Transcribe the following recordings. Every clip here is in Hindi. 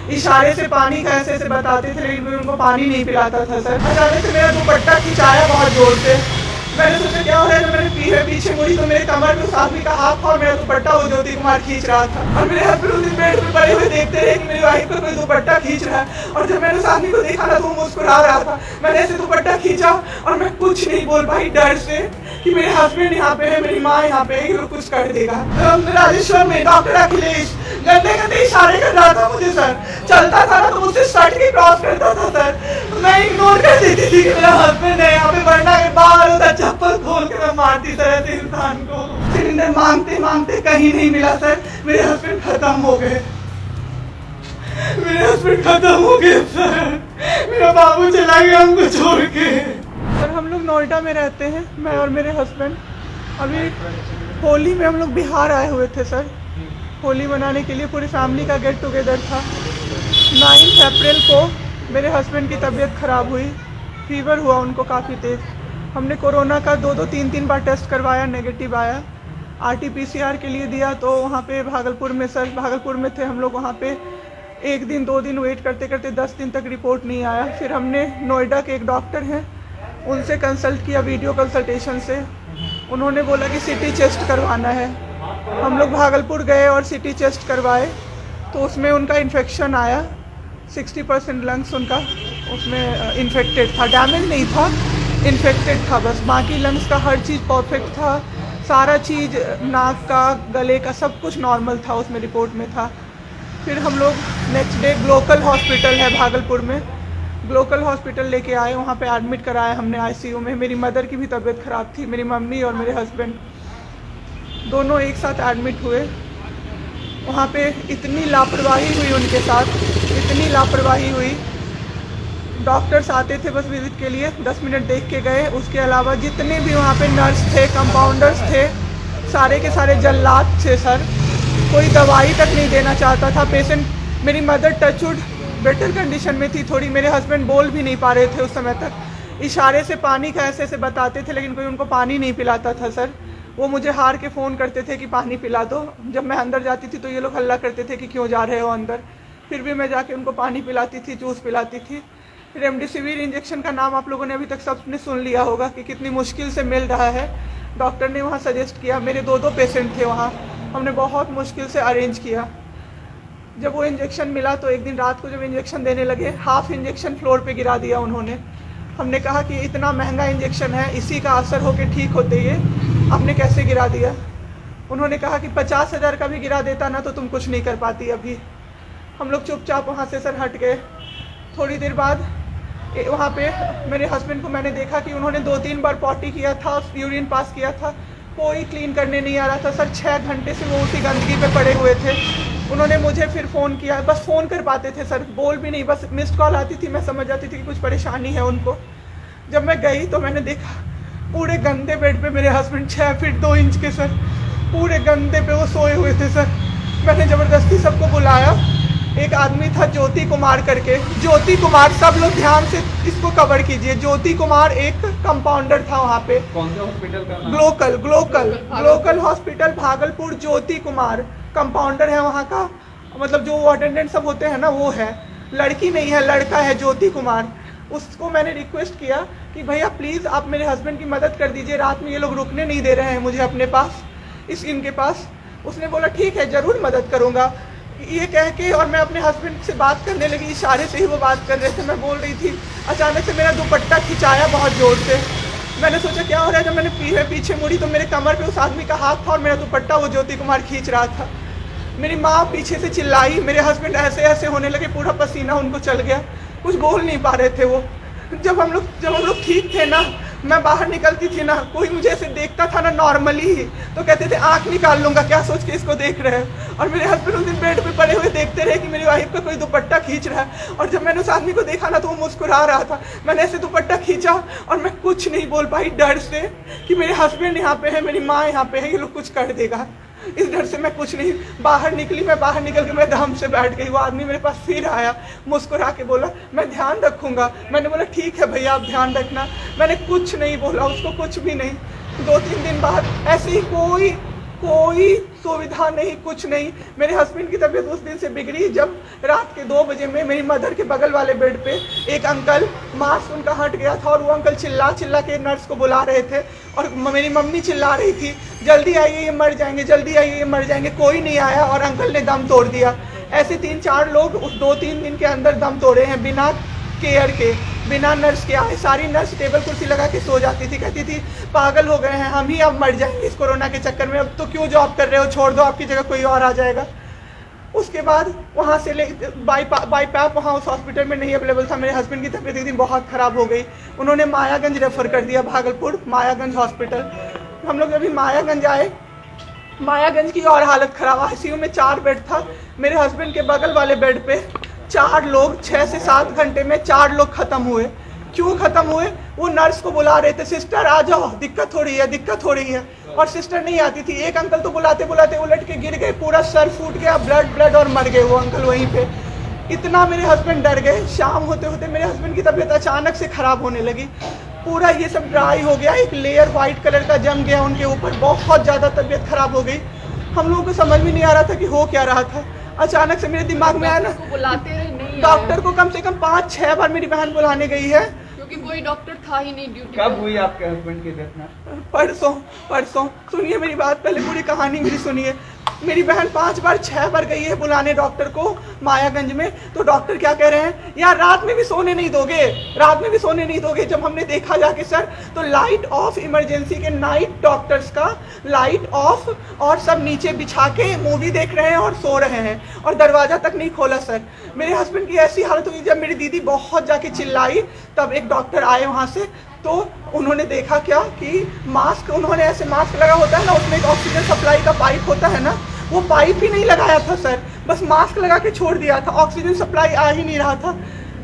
इशारे से पानी का ऐसे ऐसे बताते थे, लेकिन कोई उनको पानी नहीं पिलाता था सर। अचानक से मेरा दुपट्टा खिंचाया बहुत जोर से। मैंने सोचा क्या हो रहा है, जब मैंने पीछे मुड़ी तो मेरे कमर में उस आदमी का हाथ था और मेरा दुपट्टा वो ज्योति कुमार खींच रहा था। और मेरे हस्बैंड उस दिन बेड पे पड़े हुए देखते रहे कि मेरी वाइफ का कोई दुपट्टा खींच रहा है। और जब मैंने उस आदमी को देखा ना तो वो मुस्कुरा रहा था। मैंने ऐसे दुपट्टा खींचा और मैं कुछ नहीं बोल पाई डर से कि मेरे हस्बैंड यहाँ पे है, मेरी माँ यहाँ पे है, कि वो कुछ कर देगा। राजेश्वर में डॉक्टर अखिलेश गंदे गंदे इशारे कर रहा था मुझे सर। चलता था ना तो मुझसे सट के क्रॉस करता था सर। मैं इग्नोर कर देती थी कि मेरा हस्बैंड है यहाँ पे, वरना के बाहर होता चप्पल खोल के मैं मारती सर ऐसे इंसान को। सिलेंडर मांगते मांगते कहीं नहीं मिला सर। मेरे हस्बैंड खत्म हो गए, मेरे हस्बैंड खत्म हो गए सर। मेरा बाबू चला गया हमको छोड़ के। सर हम लोग नोएडा में रहते हैं, मैं और मेरे हस्बैंड। अभी होली में हम लोग बिहार आए हुए थे सर, होली मनाने के लिए। पूरी फैमिली का गेट टुगेदर था। 9 अप्रैल को मेरे हस्बैंड की तबीयत ख़राब हुई, फीवर हुआ उनको काफ़ी तेज़। हमने कोरोना का 2-3 बार टेस्ट करवाया, नेगेटिव आया। RT-PCR के लिए दिया तो वहाँ पे भागलपुर में सर, भागलपुर में थे हम लोग, वहाँ पे 1 दिन 2 दिन वेट करते करते 10 दिन तक रिपोर्ट नहीं आया। फिर हमने नोएडा के एक डॉक्टर हैं उनसे कंसल्ट किया, वीडियो कंसल्टेशन से। उन्होंने बोला कि CT चेस्ट करवाना है। हम लोग भागलपुर गए और CT चेस्ट करवाए तो उसमें उनका इन्फेक्शन आया। 60% लंग्स उनका उसमें इन्फेक्टेड था, डैमेज नहीं था, इन्फेक्टेड था बस। बाकी लंग्स का हर चीज़ परफेक्ट था, सारा चीज़ नाक का गले का सब कुछ नॉर्मल था, उसमें रिपोर्ट में था। फिर हम लोग नेक्स्ट डे ग्लोकल हॉस्पिटल है भागलपुर में, ग्लोकल हॉस्पिटल लेके आए। वहाँ पे एडमिट कराया हमने ICU में। मेरी मदर की भी तबीयत ख़राब थी, मेरी मम्मी और मेरे हस्बैंड दोनों एक साथ एडमिट हुए। वहाँ पे इतनी लापरवाही हुई उनके साथ, इतनी लापरवाही हुई। डॉक्टर्स आते थे बस विजिट के लिए, 10 मिनट देख के गए। उसके अलावा जितने भी वहाँ पे नर्स थे, कंपाउंडर्स थे, सारे के सारे जल्लाद थे सर। कोई दवाई तक नहीं देना चाहता था पेशेंट। मेरी मदर टचवुड बेटर कंडीशन में थी थोड़ी, मेरे हस्बैंड बोल भी नहीं पा रहे थे उस समय तक। इशारे से पानी का ऐसे ऐसे बताते थे, लेकिन कोई उनको पानी नहीं पिलाता था सर। वो मुझे हार के फ़ोन करते थे कि पानी पिला दो। जब मैं अंदर जाती थी तो ये लोग हल्ला करते थे कि क्यों जा रहे हो अंदर। फिर भी मैं जाके उनको पानी पिलाती थी, जूस पिलाती थी। रेमडेसिविर इंजेक्शन का नाम आप लोगों ने अभी तक सबने सुन लिया होगा कि कितनी मुश्किल से मिल रहा है। डॉक्टर ने वहाँ सजेस्ट किया, मेरे 2 पेशेंट थे वहाँ, हमने बहुत मुश्किल से अरेंज किया। जब वो इंजेक्शन मिला तो एक दिन रात को जब इंजेक्शन देने लगे, हाफ इंजेक्शन फ्लोर पे गिरा दिया उन्होंने। हमने कहा कि इतना महंगा इंजेक्शन है, इसी का असर होके ठीक होते ये आपने कैसे गिरा दिया। उन्होंने कहा कि 50,000 का भी गिरा देता ना तो तुम कुछ नहीं कर पाती अभी। हम लोग चुपचाप वहाँ से सर हट गए। थोड़ी देर बाद वहाँ पे मेरे हस्बैंड को मैंने देखा कि उन्होंने 2-3 बार पॉटी किया था, यूरिन पास किया था, कोई क्लीन करने नहीं आ रहा था सर। 6 घंटे से वो उसी गंदगी पे पड़े हुए थे। उन्होंने मुझे फिर फ़ोन किया, बस फ़ोन कर पाते थे सर, बोल भी नहीं, बस मिस्ड कॉल आती थी, मैं समझ जाती थी कि कुछ परेशानी है उनको। जब मैं गई तो मैंने देखा पूरे गंदे बेड पे मेरे हस्बैंड 6 फीट 2 इंच के सर, पूरे गंदे पे वो सोए हुए थे सर। मैंने ज़बरदस्ती सबको बुलाया। एक आदमी था ज्योति कुमार करके, ज्योति कुमार, सब लोग ध्यान से इसको कवर कीजिए। ज्योति कुमार एक कंपाउंडर था वहाँ पे। कौन सा हॉस्पिटल का नाम? Glocal hospital Bhagalpur. Jyoti Kumar compounder है वहाँ का, मतलब जो अटेंडेंट सब होते हैं ना वो है, लड़की नहीं है लड़का है, ज्योति कुमार। उसको मैंने रिक्वेस्ट किया कि भैया प्लीज़ आप मेरे हस्बैंड की मदद कर दीजिए, रात में ये लोग रुकने नहीं दे रहे हैं मुझे अपने पास, इनके पास। उसने बोला ठीक है ज़रूर मदद करूँगा, ये कह के, और मैं अपने हस्बैंड से बात करने लगी। इशारे से ही वो बात कर रहे थे, मैं बोल रही थी। अचानक से मेरा दुपट्टा खिंचाया बहुत ज़ोर से। मैंने सोचा क्या हो रहा है, जब मैंने पीछे मुड़ी तो मेरे कमर पे उस आदमी का हाथ था और मेरा दुपट्टा वो ज्योति कुमार खींच रहा था। मेरी माँ पीछे से चिल्लाई, मेरे हस्बैंड ऐसे ऐसे होने लगे, पूरा पसीना उनको चल गया, कुछ बोल नहीं पा रहे थे वो। जब हम लोग ठीक थे ना, मैं बाहर निकलती थी ना, कोई मुझे ऐसे देखता था ना नॉर्मली ही तो कहते थे आँख निकाल लूँगा, क्या सोच के इसको देख रहे हैं। और मेरे हस्बैंड उस दिन बेड पे पड़े हुए देखते रहे कि मेरी वाइफ का कोई दुपट्टा खींच रहा है। और जब मैंने उस आदमी को देखा ना तो वो मुस्कुरा रहा था। मैंने ऐसे दुपट्टा खींचा और मैं कुछ नहीं बोल पाई डर से कि मेरे हस्बैंड यहाँ पे है, मेरी माँ यहाँ पे है, ये लोग कुछ कर देगा। इस डर से मैं कुछ नहीं बाहर निकली। मैं बाहर निकल के मैं दम से बैठ गई। वो आदमी मेरे पास फिर आया, मुस्कुरा के बोला मैं ध्यान रखूँगा। मैंने बोला ठीक है भैया आप ध्यान रखना। मैंने कुछ नहीं बोला उसको, कुछ भी नहीं। 2-3 दिन बाद ऐसे ही कोई सुविधा नहीं, कुछ नहीं। मेरे हस्बैंड की तबीयत उस दिन से बिगड़ी जब रात के 2 बजे में मेरी मदर के बगल वाले बेड पे एक अंकल, मास्क उनका हट गया था और वो अंकल चिल्ला चिल्ला के नर्स को बुला रहे थे और मेरी मम्मी चिल्ला रही थी जल्दी आइए ये मर जाएंगे, जल्दी आइए ये मर जाएंगे। कोई नहीं आया और अंकल ने दम तोड़ दिया। ऐसे 3-4 लोग उस 2-3 दिन के अंदर दम तोड़े हैं बिना केयर के, बिना नर्स के आए। सारी नर्स टेबल कुर्सी लगा के सो जाती थी, कहती थी पागल हो गए हैं हम ही, अब मर जाएंगे इस कोरोना के चक्कर में, अब तो क्यों जॉब कर रहे हो, छोड़ दो, आपकी जगह कोई और आ जाएगा। उसके बाद वहाँ से बाई पैप वहाँ उस हॉस्पिटल में नहीं अवेलेबल था। मेरे हस्बैंड की तबीयत एक दिन बहुत ख़राब हो गई, उन्होंने मायागंज रेफ़र कर दिया, भागलपुर मायागंज हॉस्पिटल। हम लोग अभी मायागंज आए, मायागंज की और हालत ख़राब, आईसीयू में 4 बेड था। मेरे हस्बैंड के बगल वाले बेड पे 4 लोग 6 से 7 घंटे में 4 लोग ख़त्म हुए। क्यों ख़त्म हुए? वो नर्स को बुला रहे थे, सिस्टर आ जाओ, दिक्कत हो रही है, दिक्कत हो रही है, और सिस्टर नहीं आती थी। एक अंकल तो बुलाते बुलाते उलट के गिर गए, पूरा सर फूट गया, ब्लड और मर गए वो अंकल वहीं पे। इतना मेरे हस्बैंड डर गए। शाम होते होते मेरे हस्बैंड की तबीयत अचानक से ख़राब होने लगी, पूरा ये सब ड्राई हो गया, एक लेयर वाइट कलर का जम गया उनके ऊपर, बहुत ज़्यादा तबीयत ख़राब हो गई। हम लोगों को समझ में नहीं आ रहा था कि हो क्या रहा था। अचानक से मेरे दिमाग में आया ना, डॉक्टर को कम से कम 5-6 बार मेरी बहन बुलाने गई है, क्योंकि कोई डॉक्टर था ही नहीं ड्यूटी। कब हुई आपके हस्बैंड की डेथ? परसों। सुनिए मेरी बात, पहले पूरी कहानी मेरी सुनिए। मेरी बहन 5 बार 6 बार गई है बुलाने डॉक्टर को मायागंज में, तो डॉक्टर क्या कह रहे हैं, यार रात में भी सोने नहीं दोगे, रात में भी सोने नहीं दोगे। जब हमने देखा जाके सर, तो लाइट ऑफ, इमरजेंसी के नाइट डॉक्टर्स का लाइट ऑफ, और सब नीचे बिछा के मूवी देख रहे हैं और सो रहे हैं, और दरवाज़ा तक नहीं खोला सर। मेरे हस्बैंड की ऐसी हालत हुई, जब मेरी दीदी बहुत जाके चिल्लाई तब एक डॉक्टर आए वहाँ से, तो उन्होंने देखा क्या कि मास्क, उन्होंने ऐसे मास्क लगा होता है ना, उसमें एक ऑक्सीजन सप्लाई का पाइप होता है ना, वो पाइप ही नहीं लगाया था सर, बस मास्क लगा के छोड़ दिया था, ऑक्सीजन सप्लाई आ ही नहीं रहा था।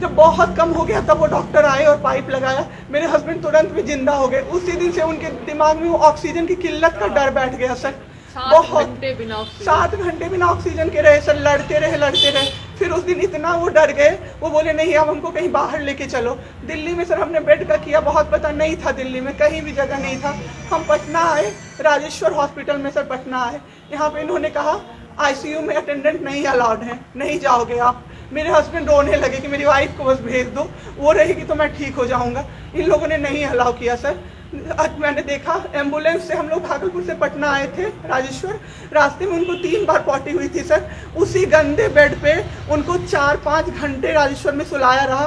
जब बहुत कम हो गया तब वो डॉक्टर आए और पाइप लगाया, मेरे हस्बैंड तुरंत भी जिंदा हो गए। उसी दिन से उनके दिमाग में वो ऑक्सीजन की किल्लत का डर बैठ गया सर। 7 घंटे बिना ऑक्सीजन के रहे सर, लड़ते रहे। फिर उस दिन इतना वो डर गए, वो बोले नहीं अब हमको कहीं बाहर लेके चलो। दिल्ली में सर हमने बेड का किया, बहुत पता नहीं था, दिल्ली में कहीं भी जगह नहीं था। हम पटना आए, राजेश्वर हॉस्पिटल में सर पटना आए। यहाँ पे इन्होंने कहा आईसीयू में अटेंडेंट नहीं अलाउड है, नहीं जाओगे आप। मेरे हस्बैंड रोने लगे कि मेरी वाइफ को बस भेज दो, वो रहेगी तो मैं ठीक हो जाऊँगा। इन लोगों ने नहीं अलाउ किया सर। आज मैंने देखा एम्बुलेंस से हम लोग भागलपुर से पटना आए थे राजेश्वर, रास्ते में उनको 3 बार पॉटी हुई थी सर। उसी गंदे बेड पे उनको 4-5 घंटे राजेश्वर में सुलाया रहा।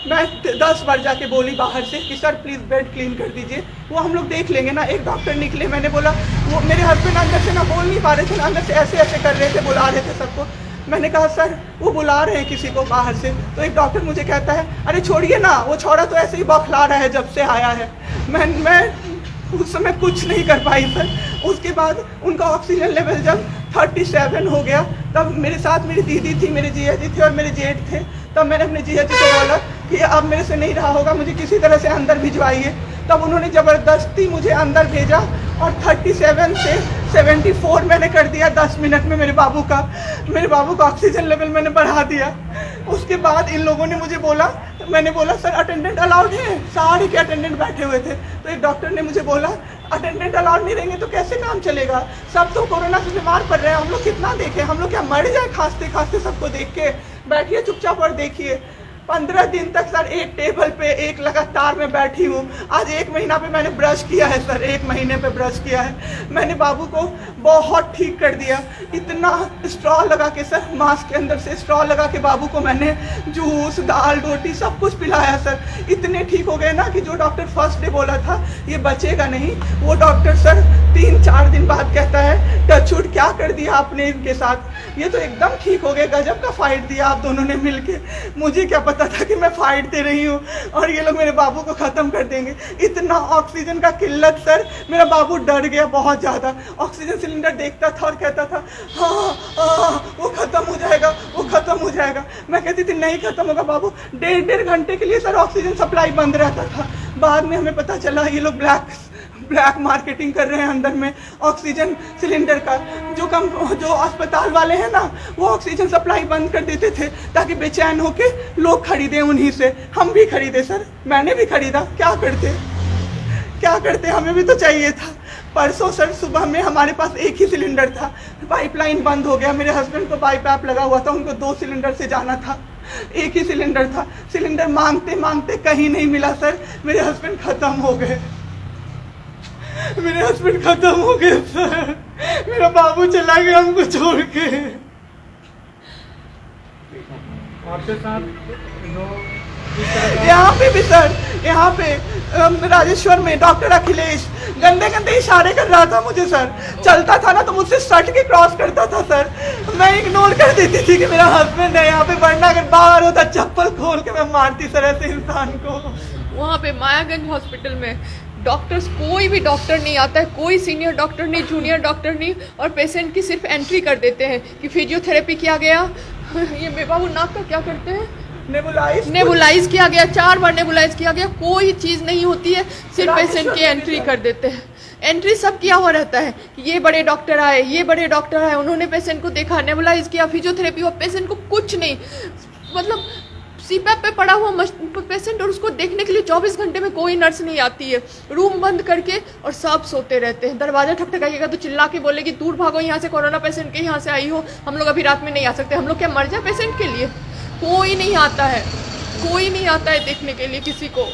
मैं 10 बार जाके बोली बाहर से कि सर प्लीज़ बेड क्लीन कर दीजिए, वो हम लोग देख लेंगे ना। एक डॉक्टर निकले, मैंने बोला, वो मेरे हस्बैंड अंदर से ना बोल नहीं पा रहे थे, अंदर से ऐसे ऐसे कर रहे थे, बुला रहे थे सबको। मैंने कहा सर वो बुला रहे हैं किसी को बाहर से, तो एक डॉक्टर मुझे कहता है अरे छोड़िए ना, वो छोड़ा तो ऐसे ही बौखला रहा है जब से आया है। मैं उस समय कुछ नहीं कर पाई सर। उसके बाद उनका ऑक्सीजन लेवल जब 37 हो गया, तब मेरे साथ मेरी दीदी थी, मेरे जीजा जी थे और मेरे जेठ थे। तब मैंने अपने जीजा जी को बोला कि अब मेरे से नहीं रहा होगा, मुझे किसी तरह से अंदर भिजवाइए। तब उन्होंने ज़बरदस्ती मुझे अंदर भेजा और 37 से 74 मैंने कर दिया 10 मिनट में। मेरे बाबू का ऑक्सीजन लेवल मैंने बढ़ा दिया। उसके बाद इन लोगों ने मुझे बोला, मैंने बोला सर अटेंडेंट अलाउड है, सारे के अटेंडेंट बैठे हुए थे। तो एक डॉक्टर ने मुझे बोला अटेंडेंट अलाउड नहीं रहेंगे तो कैसे काम चलेगा, सब तो कोरोना से बीमार पड़ रहे हैं, हम लोग कितना देखें, हम लोग क्या मर जाए खांसते खांसते सबको देख के, बैठिए चुपचाप और देखिए। 15 दिन तक सर एक टेबल पे एक लगातार मैं बैठी हूँ। आज 1 महीना पे मैंने ब्रश किया है सर, 1 महीने पे ब्रश किया है मैंने। बाबू को बहुत ठीक कर दिया, इतना स्ट्रॉ लगा के सर, मास्क के अंदर से स्ट्रॉ लगा के बाबू को मैंने जूस, दाल, रोटी सब कुछ पिलाया सर। इतने ठीक हो गए ना कि जो डॉक्टर फर्स्ट डे बोला था ये बचेगा नहीं, वो डॉक्टर सर 3-4 दिन बाद कहता है टचवुड क्या कर दिया आपने इनके साथ, ये तो एकदम ठीक हो गए, गजब का फाइट दिया आप दोनों ने मिलके। मुझे क्या पता था कि मैं फाइट दे रही हूँ और ये लोग मेरे बाबू को ख़त्म कर देंगे। इतना ऑक्सीजन का किल्लत सर, मेरा बाबू डर गया बहुत ज़्यादा। ऑक्सीजन सिलेंडर देखता था और कहता था हाँ वो ख़त्म हो जाएगा, वो ख़त्म हो जाएगा। मैं कहती थी नहीं ख़त्म होगा बाबू। 1.5 घंटे के लिए सर ऑक्सीजन सप्लाई बंद रहता था। बाद में हमें पता चला ये लोग ब्लैक मार्केटिंग कर रहे हैं अंदर में ऑक्सीजन सिलेंडर का। जो अस्पताल वाले हैं ना, वो ऑक्सीजन सप्लाई बंद कर देते थे ताकि बेचैन होके लोग खरीदें उन्हीं से। हम भी खरीदे सर, मैंने भी खरीदा, क्या करते, हमें भी तो चाहिए था। परसों सर सुबह में हमारे पास एक ही सिलेंडर था, पाइपलाइन बंद हो गया, मेरे हस्बैंड को बाईपैप लगा हुआ था, उनको 2 सिलेंडर से जाना था, एक ही सिलेंडर था। सिलेंडर मांगते मांगते कहीं नहीं मिला सर, मेरे हस्बैंड खत्म हो गए, मेरे हस्बैंड खत्म हो गए सर, मेरा बाबू चला गया हमको छोड़ के। आपके साथ जो यहाँ पे भी सर, यहाँ पे राजेश्वर में डॉक्टर अखिलेश गंदे गंदे इशारे कर रहा था मुझे सर, चलता था ना तो मुझसे सट के क्रॉस करता था सर, मैं इग्नोर कर देती थी कि मेरा हस्बैंड है यहाँ पे, वरना अगर बाहर होता चप्पल खोल के मैं मारती सर ऐसे इंसान को। वहाँ पे मायागंज हॉस्पिटल में डॉक्टर्स, कोई भी डॉक्टर नहीं आता है, कोई सीनियर डॉक्टर नहीं, जूनियर डॉक्टर नहीं, और पेशेंट की सिर्फ एंट्री कर देते हैं कि फिजियोथेरेपी किया गया। ये मेरे बाबू नाक का क्या करते हैं, नेबुलाइज किया गया, 4 बार नेबुलाइज किया गया, कोई चीज़ नहीं होती है, सिर्फ पेशेंट की एंट्री कर देते हैं। एंट्री सब किया हुआ रहता है कि ये बड़े डॉक्टर आए, ये बड़े डॉक्टर आए, उन्होंने पेशेंट को देखा, नेबुलाइज किया, फिजियोथेरेपी हुआ, पेशेंट को कुछ नहीं, मतलब सीपैप पे पड़ा हुआ पेशेंट, और उसको देखने के लिए 24 घंटे में कोई नर्स नहीं आती है, रूम बंद करके, और सब सोते रहते हैं। दरवाजा ठकठकाइएगा तो चिल्ला के बोलेगी दूर भागो यहाँ से, कोरोना पेशेंट के यहाँ से आई हो, हम लोग अभी रात में नहीं आ सकते, हम लोग क्या मर जाए पेशेंट के लिए? कोई नहीं आता है, कोई नहीं आता है देखने के लिए किसी को।